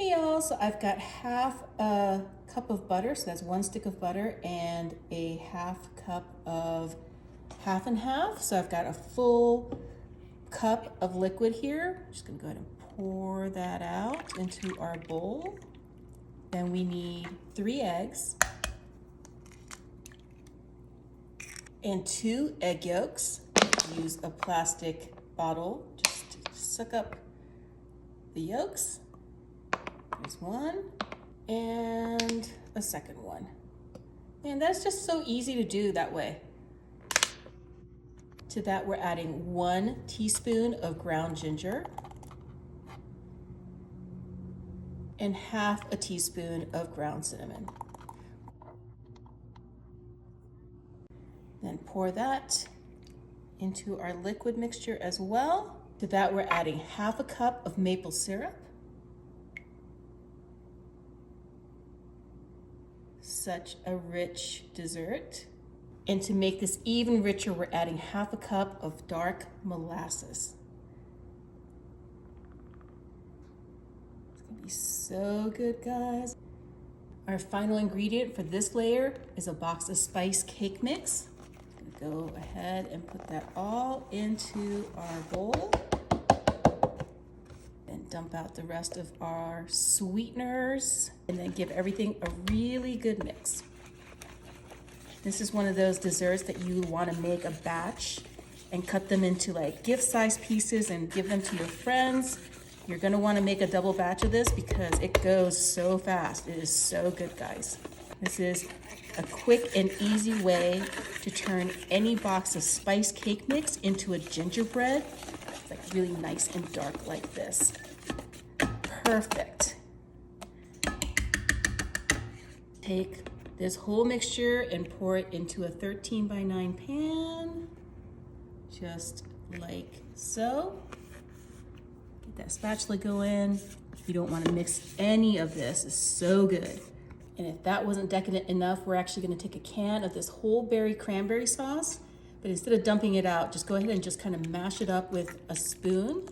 Hey y'all, so I've got half a cup of butter, so that's 1 stick of butter, and a half cup of half and half. So I've got a full cup of liquid here. I'm just gonna go ahead and pour that out into our bowl. Then we need 3 eggs and 2 egg yolks. Use a plastic bottle just to suck up the yolks. There's one and a second one. And that's just so easy to do that way. To that, we're adding 1 teaspoon of ground ginger and half a teaspoon of ground cinnamon. Then pour that into our liquid mixture as well. To that, we're adding half a cup of maple syrup. Such a rich dessert. And to make this even richer, we're adding half a cup of dark molasses. It's gonna be so good, guys. Our final ingredient for this layer is a box of spice cake mix. I'm gonna go ahead and put that all into our bowl. Then dump out the rest of our sweeteners and then give everything a really good mix. This is one of those desserts that you want to make a batch and cut them into like gift-sized pieces and give them to your friends. You're going to want to make a double batch of this because it goes so fast. It is so good, guys. This is a quick and easy way to turn any box of spice cake mix into a gingerbread. It's like really nice and dark like this. Perfect. Take this whole mixture and pour it into a 13x9 pan, just like so. Get that spatula going. You don't want to mix any of this. It's so good. And if that wasn't decadent enough, we're actually going to take a can of this whole berry cranberry sauce, but instead of dumping it out, just go ahead and just kind of mash it up with a spoon.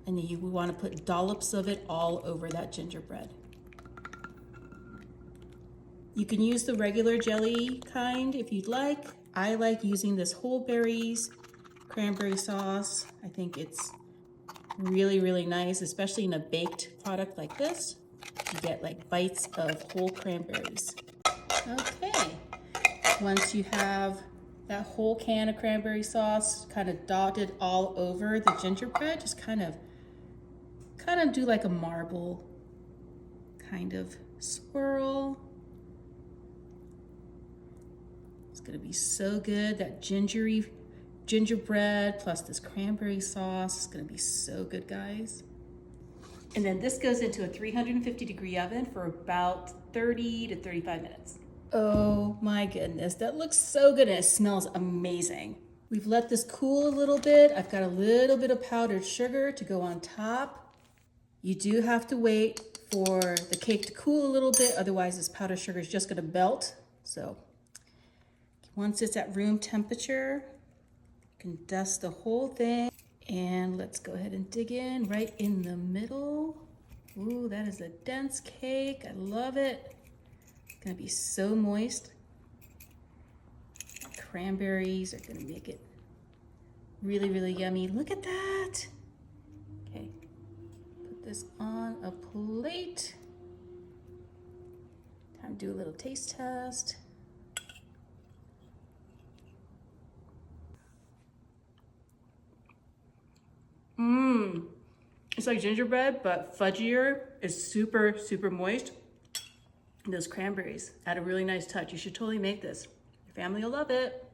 And you want to put dollops of it all over that gingerbread. You can use the regular jelly kind if you'd like. I like using this whole berries cranberry sauce. I think it's really, really nice, especially in a baked product like this. You get like bites of whole cranberries. Okay, once you have that whole can of cranberry sauce kind of dotted all over the gingerbread, just kind of do like a marble kind of swirl. It's gonna be so good. That gingerbread plus this cranberry sauce is gonna be so good, guys. And then this goes into a 350-degree oven for about 30 to 35 minutes. Oh my goodness, that looks so good and it smells amazing. We've let this cool a little bit. I've got a little bit of powdered sugar to go on top. You do have to wait for the cake to cool a little bit, otherwise this powdered sugar is just gonna melt. So once it's at room temperature, you can dust the whole thing. And let's go ahead and dig in right in the middle. Ooh, that is a dense cake. I love it. It's gonna be so moist. Cranberries are gonna make it really, really yummy. Look at that. Okay, put this on a plate. Time to do a little taste test. It's like gingerbread, but fudgier. It's super, super moist. And those cranberries add a really nice touch. You should totally make this. Your family will love it.